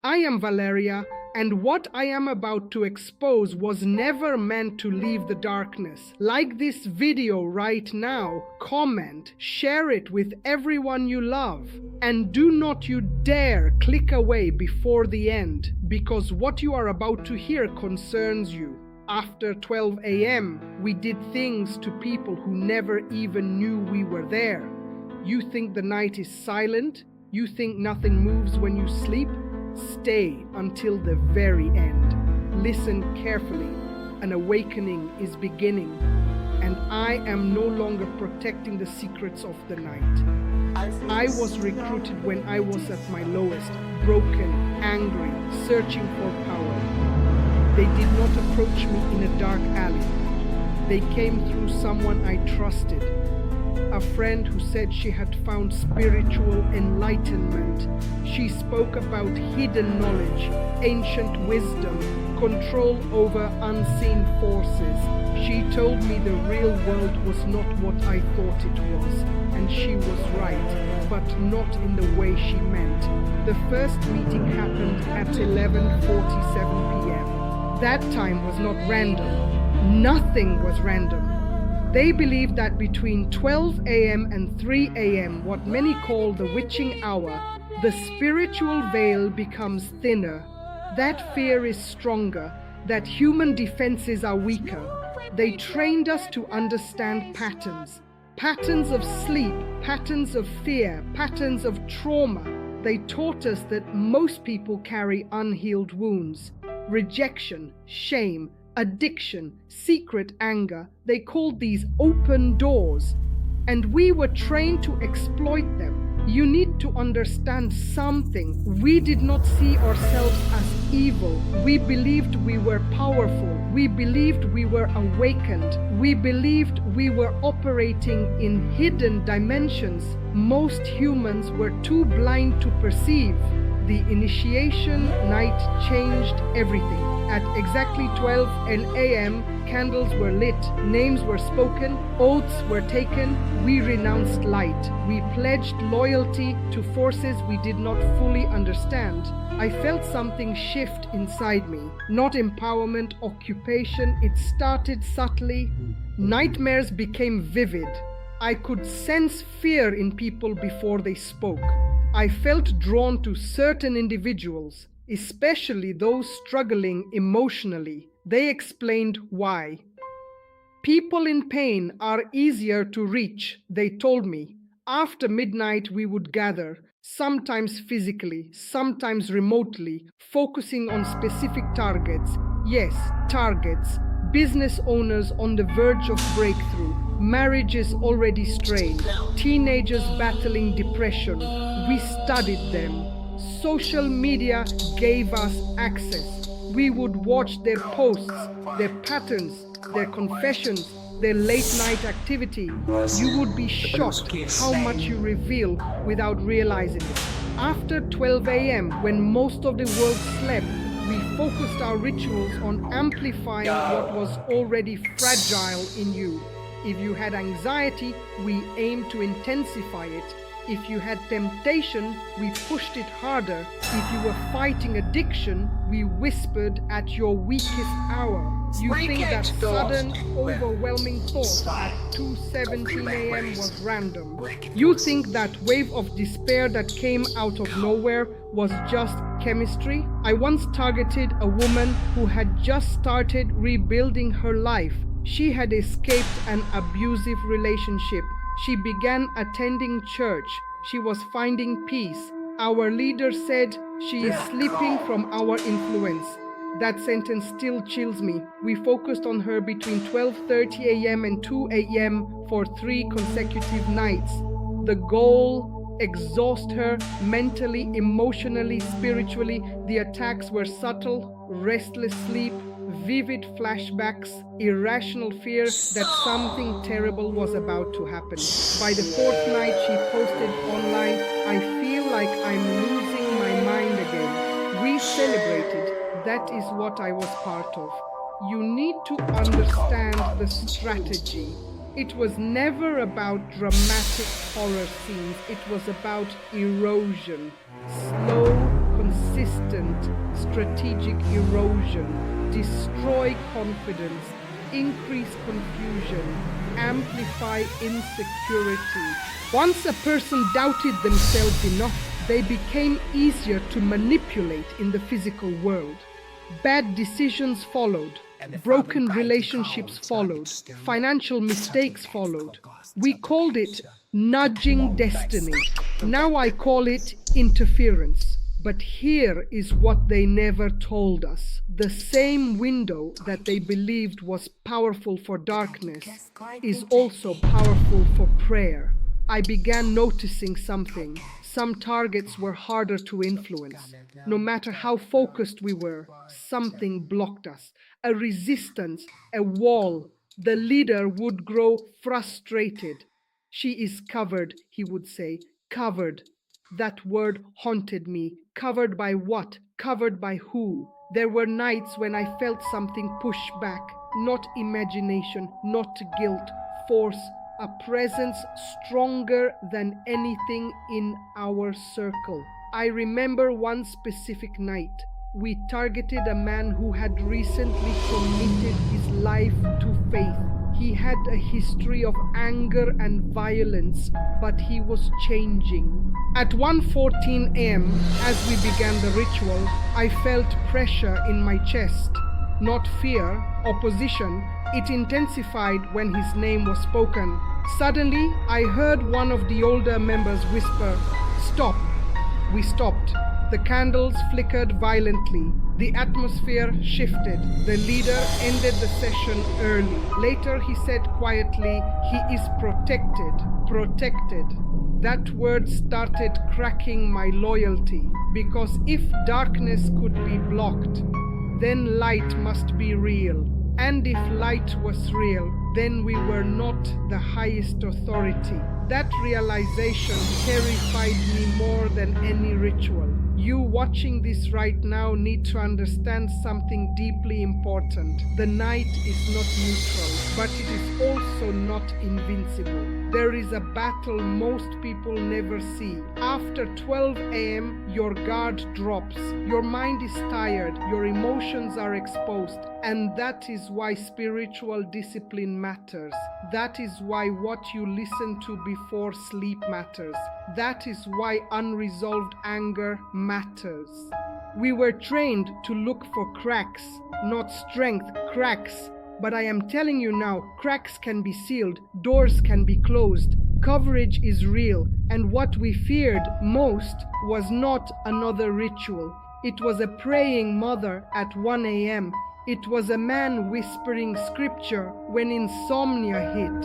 I am Valeria, and what I am about to expose was never meant to leave the darkness. Like this video right now, comment, share it with everyone you love, and do not you dare click away before the end, because what you are about to hear concerns you. After 12 a.m., we did things to people who never even knew we were there. You think the night is silent? You think nothing moves when you sleep? Stay until the very end. Listen carefully. An awakening is beginning, and I am no longer protecting the secrets of the night. I was recruited when I was at my lowest, broken, angry, searching for power. They did not approach me in a dark alley. They came through someone I trusted. A friend who said she had found spiritual enlightenment. She spoke about hidden knowledge, ancient wisdom, control over unseen forces. She told me the real world was not what I thought it was, and she was right, but not in the way she meant. The first meeting happened at 11:47 p.m. That time was not random. Nothing was random. They believe that between 12 a.m. and 3 a.m., what many call the witching hour, the spiritual veil becomes thinner. That fear is stronger, that human defenses are weaker. They trained us to understand patterns. Patterns of sleep, patterns of fear, patterns of trauma. They taught us that most people carry unhealed wounds, rejection, shame, addiction, secret anger. They called these open doors, and we were trained to exploit them. You need to understand something. We did not see ourselves as evil. We believed we were powerful. We believed we were awakened. We believed we were operating in hidden dimensions most humans were too blind to perceive. The initiation night changed everything. At exactly 12 a.m., candles were lit, names were spoken, oaths were taken. We renounced light. We pledged loyalty to forces we did not fully understand. I felt something shift inside me. Not empowerment, occupation. It started subtly. Nightmares became vivid. I could sense fear in people before they spoke. I felt drawn to certain individuals, especially those struggling emotionally. They explained why. People in pain are easier to reach, they told me. After midnight, we would gather, sometimes physically, sometimes remotely, focusing on specific targets. Yes, targets. Business owners on the verge of breakthrough, marriages already strained, teenagers battling depression. We studied them. Social media gave us access. We would watch their posts, their patterns, their confessions, their late-night activity. You would be shocked how much you reveal without realizing it. After 12 a.m., when most of the world slept, we focused our rituals on amplifying what was already fragile in you. If you had anxiety, we aimed to intensify it. If you had temptation, we pushed it harder. If you were fighting addiction, we whispered at your weakest hour. You think that sudden, overwhelming thought at 2:17 a.m. was random. You think that wave of despair that came out of nowhere was just chemistry. I once targeted a woman who had just started rebuilding her life. She had escaped an abusive relationship. She began attending church. She was finding peace. Our leader said she is slipping from our influence. That sentence still chills me. We focused on her between 12:30 a.m. and 2 a.m. for 3 consecutive nights. The goal: exhaust her mentally, emotionally, spiritually. The attacks were subtle: restless sleep, vivid flashbacks, irrational fear that something terrible was about to happen. By the 4th night, she posted online, "I feel like I'm losing my mind again." We celebrated. That is what I was part of. You need to understand the strategy. It was never about dramatic horror scenes. It was about erosion. Slow, consistent persistent strategic erosion, destroy confidence, increase confusion, amplify insecurity. Once a person doubted themselves enough, they became easier to manipulate in the physical world. Bad decisions followed. Broken relationships followed. Financial mistakes followed. We called it nudging destiny. Now I call it interference. But here is what they never told us. The same window that they believed was powerful for darkness is also powerful for prayer. I began noticing something. Some targets were harder to influence. No matter how focused we were, something blocked us. A resistance, a wall. The leader would grow frustrated. She is covered, he would say. Covered. That word haunted me. Covered by what? Covered by who? There were nights when I felt something push back. Not imagination, not guilt, force. A presence stronger than anything in our circle. I remember one specific night. We targeted a man who had recently committed his life to faith. He had a history of anger and violence, but he was changing. At 1:14 a.m., as we began the ritual, I felt pressure in my chest. Not fear, opposition. It intensified when his name was spoken. Suddenly, I heard one of the older members whisper, "Stop." We stopped. The candles flickered violently. The atmosphere shifted. The leader ended the session early. Later, he said quietly, "He is protected." Protected. That word started cracking my loyalty, because if darkness could be blocked, then light must be real. And if light was real, then we were not the highest authority. That realization terrified me more than any ritual. You watching this right now need to understand something deeply important. The night is not neutral, but it is also not invincible. There is a battle most people never see. After 12 a.m., your guard drops. Your mind is tired. Your emotions are exposed. And that is why spiritual discipline matters. That is why what you listen to before sleep matters. That is why unresolved anger matters. We were trained to look for cracks, not strength, cracks. But I am telling you now, cracks can be sealed, doors can be closed, coverage is real, and what we feared most was not another ritual. It was a praying mother at 1 a.m. It was a man whispering scripture when insomnia hit.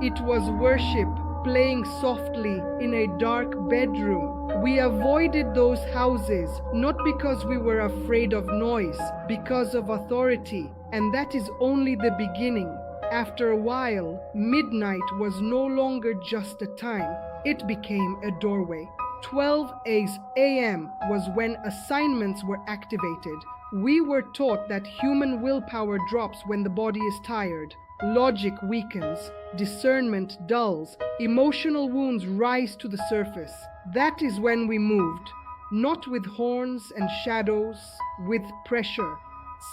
It was worship playing softly in a dark bedroom. We avoided those houses, not because we were afraid of noise, because of authority. And that is only the beginning. After a while, midnight was no longer just a time. It became a doorway. 12 a.m. was when assignments were activated. We were taught that human willpower drops when the body is tired. Logic weakens, discernment dulls, emotional wounds rise to the surface. That is when we moved, not with horns and shadows, with pressure.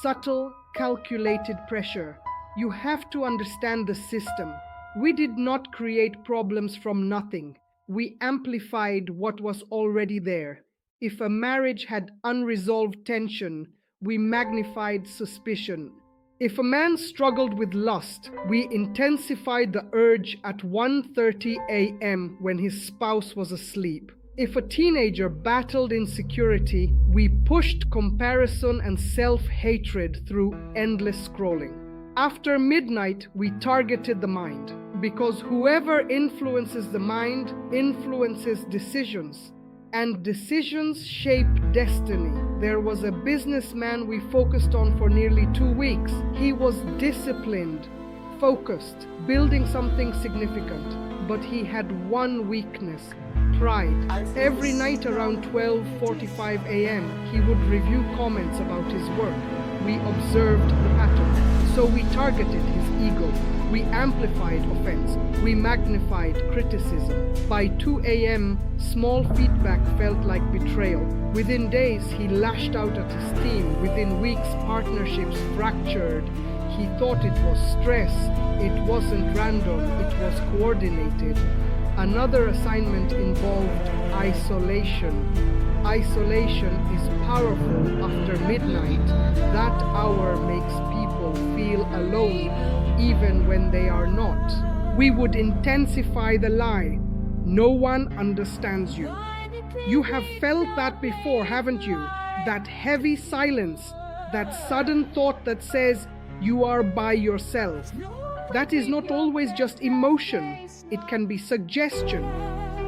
Subtle, calculated pressure. You have to understand the system. We did not create problems from nothing. We amplified what was already there. If a marriage had unresolved tension, we magnified suspicion. If a man struggled with lust, we intensified the urge at 1:30 a.m. when his spouse was asleep. If a teenager battled insecurity, we pushed comparison and self-hatred through endless scrolling. After midnight, we targeted the mind, because whoever influences the mind influences decisions, and decisions shape destiny. There was a businessman we focused on for nearly 2 weeks. He was disciplined, focused, building something significant, but he had one weakness: pride. Every night around 12:45 a.m., he would review comments about his work. We observed the pattern, so we targeted his ego. We amplified offense. We magnified criticism. By 2 a.m., small feedback felt like betrayal. Within days, he lashed out at his team. Within weeks, partnerships fractured. He thought it was stress. It wasn't random, it was coordinated. Another assignment involved isolation. Isolation is powerful after midnight. That hour makes people feel alone, even when they are not. We would intensify the lie. No one understands you. You have felt that before, haven't you? That heavy silence, that sudden thought that says you are by yourself. That is not always just emotion, it can be suggestion.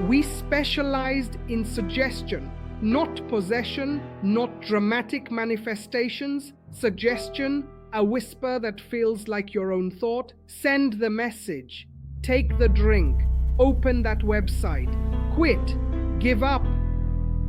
We specialized in suggestion, not possession, not dramatic manifestations. Suggestion, a whisper that feels like your own thought. Send the message, take the drink, open that website, quit, give up.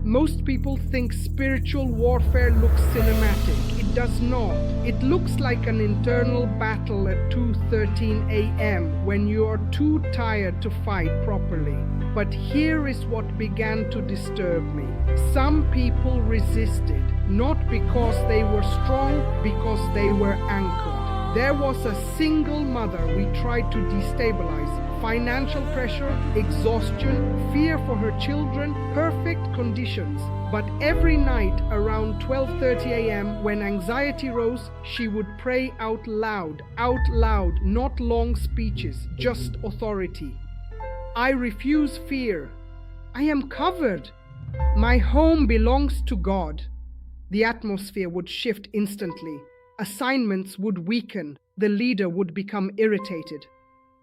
Most people think spiritual warfare looks cinematic. It does not. It looks like an internal battle at 2:13 a.m. when you are too tired to fight properly. But here is what began to disturb me. Some people resisted, not because they were strong, because they were anchored. There was a single mother we tried to destabilize. Financial pressure, exhaustion, fear for her children, perfect conditions. But every night around 12:30 a.m. when anxiety rose, she would pray out loud, not long speeches, just authority. I refuse fear. I am covered. My home belongs to God. The atmosphere would shift instantly. Assignments would weaken. The leader would become irritated.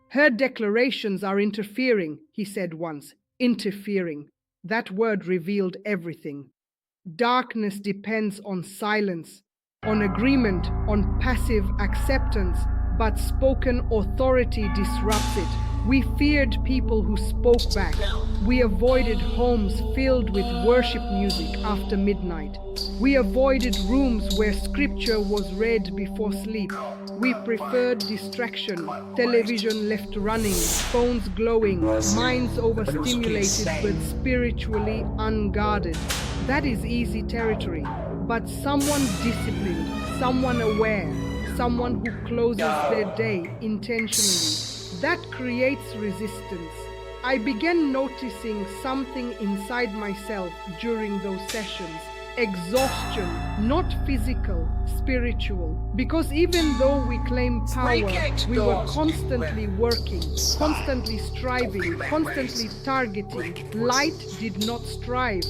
Her declarations are interfering, he said once. Interfering. That word revealed everything. Darkness depends on silence, on agreement, on passive acceptance, but spoken authority disrupts it. We feared people who spoke back. We avoided homes filled with worship music after midnight. We avoided rooms where scripture was read before sleep. We preferred distraction, television left running, phones glowing, minds overstimulated but spiritually unguarded. That is easy territory, but someone disciplined, someone aware, someone who closes their day intentionally, that creates resistance. I began noticing something inside myself during those sessions. Exhaustion, not physical, spiritual. Because even though we claim power, we were constantly working, constantly striving, constantly targeting. Light did not strive,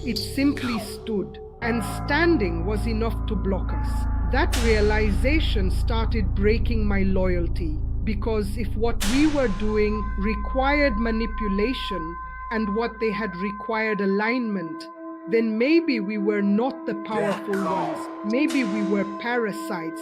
it simply stood. And standing was enough to block us. That realization started breaking my loyalty. Because if what we were doing required manipulation and what they had required alignment, then maybe we were not the powerful ones. Maybe we were parasites,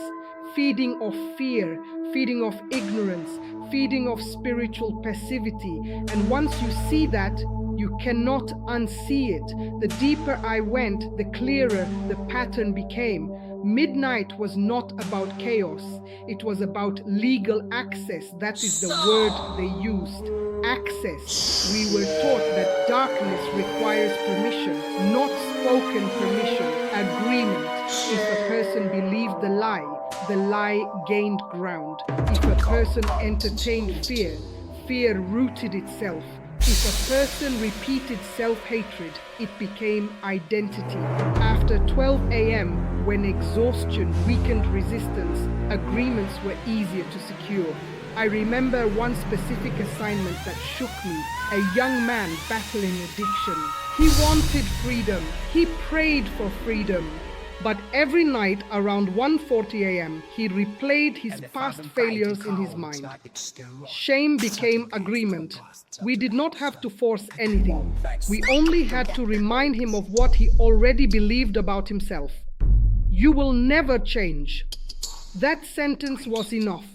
feeding off fear, feeding off ignorance, feeding off spiritual passivity. And once you see that, you cannot unsee it. The deeper I went, the clearer the pattern became. Midnight was not about chaos. It was about legal access. That is the word they used. Access. We were taught that darkness requires permission, not spoken permission, agreement. If a person believed the lie gained ground. If a person entertained fear, fear rooted itself. If a person repeated self-hatred, it became identity. After 12 a.m., when exhaustion weakened resistance, agreements were easier to secure. I remember one specific assignment that shook me. A young man battling addiction. He wanted freedom. He prayed for freedom. But every night around 1:40 a.m., he replayed his past failures in his mind. Shame became agreement. We did not have to force anything. We only had to remind him of what he already believed about himself. You will never change. That sentence was enough.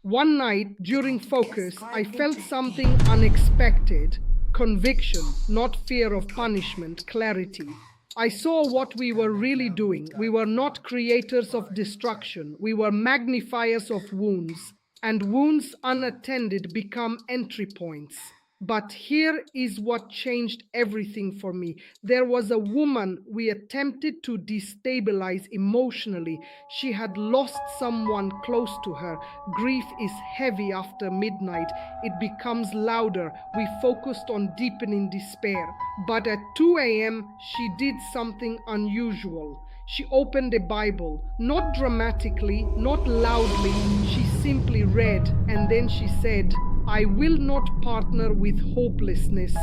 One night, during focus, I felt something unexpected. Conviction, not fear of punishment, clarity. I saw what we were really doing. We were not creators of destruction. We were magnifiers of wounds. And wounds unattended become entry points. But here is what changed everything for me. There was a woman we attempted to destabilize emotionally. She had lost someone close to her. Grief is heavy after midnight. It becomes louder. We focused on deepening despair. But at 2 a.m., she did something unusual. She opened a Bible, not dramatically, not loudly. She simply read, and then she said, "I will not partner with hopelessness."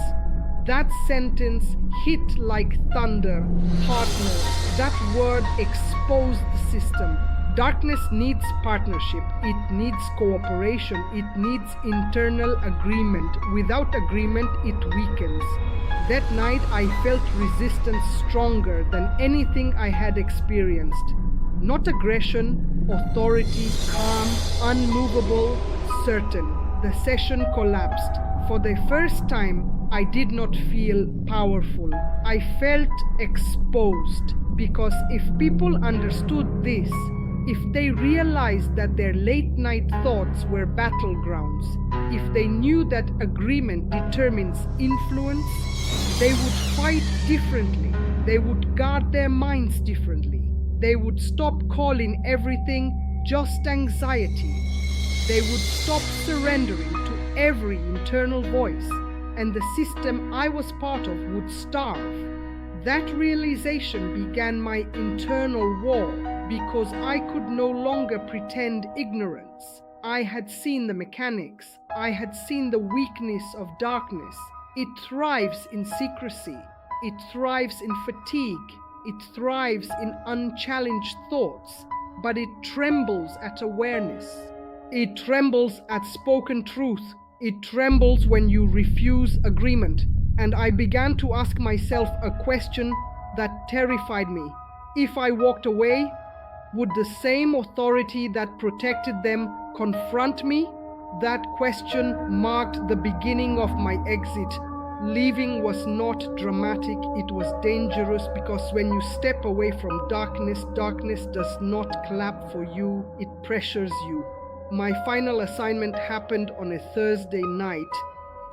That sentence hit like thunder. Partner. That word exposed the system. Darkness needs partnership. It needs cooperation. It needs internal agreement. Without agreement, it weakens. That night, I felt resistance stronger than anything I had experienced. Not aggression, authority, calm, unmovable, certain. The session collapsed. For the first time, I did not feel powerful. I felt exposed, because if people understood this, if they realized that their late night thoughts were battlegrounds, if they knew that agreement determines influence, they would fight differently. They would guard their minds differently. They would stop calling everything just anxiety. They would stop surrendering to every internal voice, and the system I was part of would starve. That realization began my internal war, because I could no longer pretend ignorance. I had seen the mechanics. I had seen the weakness of darkness. It thrives in secrecy. It thrives in fatigue. It thrives in unchallenged thoughts, but it trembles at awareness. It trembles at spoken truth. It trembles when you refuse agreement. And I began to ask myself a question that terrified me. If I walked away, would the same authority that protected them confront me? That question marked the beginning of my exit. Leaving was not dramatic, it was dangerous, because when you step away from darkness, darkness does not clap for you, it pressures you. My final assignment happened on a Thursday night,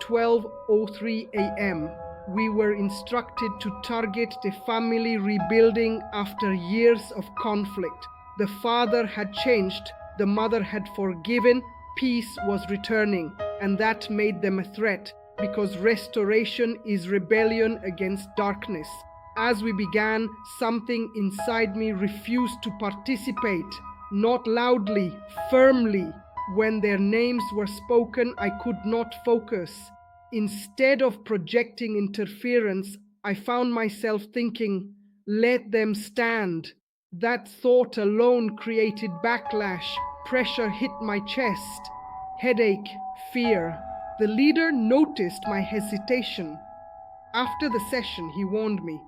12:03 a.m. We were instructed to target the family rebuilding after years of conflict. The father had changed, the mother had forgiven, peace was returning, and that made them a threat, because restoration is rebellion against darkness. As we began, something inside me refused to participate. Not loudly, firmly. When their names were spoken, I could not focus. Instead of projecting interference, I found myself thinking, "Let them stand." That thought alone created backlash. Pressure hit my chest. Headache, fear. The leader noticed my hesitation. After the session, he warned me,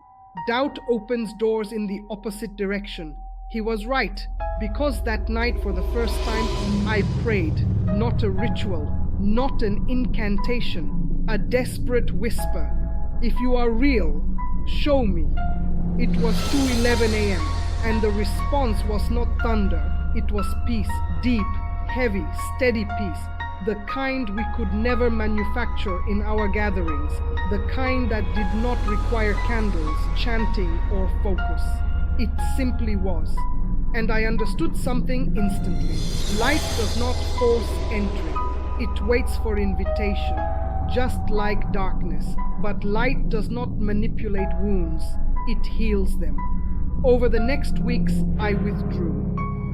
"Doubt opens doors in the opposite direction." He was right, because that night for the first time I prayed, not a ritual, not an incantation, a desperate whisper. "If you are real, show me." It was 2:11 a.m. and the response was not thunder, it was peace, deep, heavy, steady peace. The kind we could never manufacture in our gatherings, the kind that did not require candles, chanting, or focus. It simply was. And I understood something instantly. Light does not force entry. It waits for invitation, just like darkness. But light does not manipulate wounds. It heals them. Over the next weeks, I withdrew.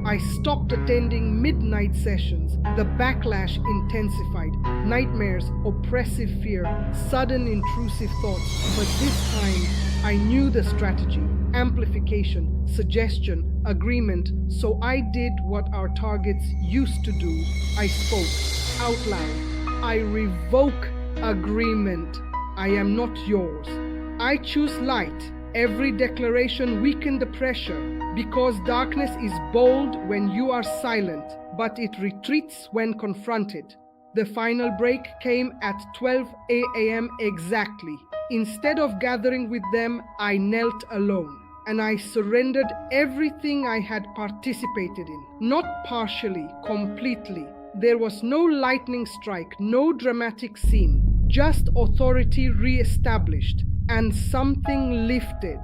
I stopped attending midnight sessions. The backlash intensified. Nightmares, oppressive fear, sudden intrusive thoughts. But this time, I knew the strategy. Amplification, suggestion, agreement. So I did what our targets used to do. I spoke out loud. I revoke agreement. I am not yours. I choose light. Every declaration weakened the pressure, because darkness is bold when you are silent, but it retreats when confronted. The final break came at 12 a.m. exactly. Instead of gathering with them, I knelt alone, and I surrendered everything I had participated in. Not partially, completely. There was no lightning strike, no dramatic scene, just authority re-established and something lifted.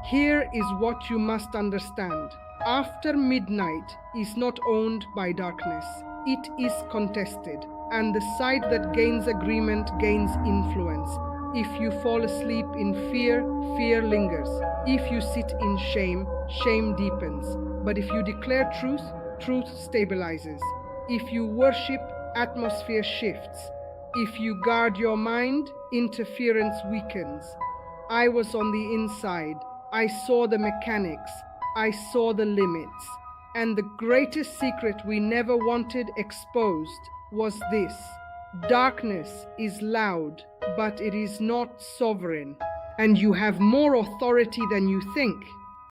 Here is what you must understand. After midnight is not owned by darkness. It is contested, and the side that gains agreement gains influence. If you fall asleep in fear, fear lingers. If you sit in shame, shame deepens. But if you declare truth, truth stabilizes. If you worship, atmosphere shifts. If you guard your mind, interference weakens. I was on the inside. I saw the mechanics. I saw the limits. And the greatest secret we never wanted exposed was this: darkness is loud, but it is not sovereign. And you have more authority than you think.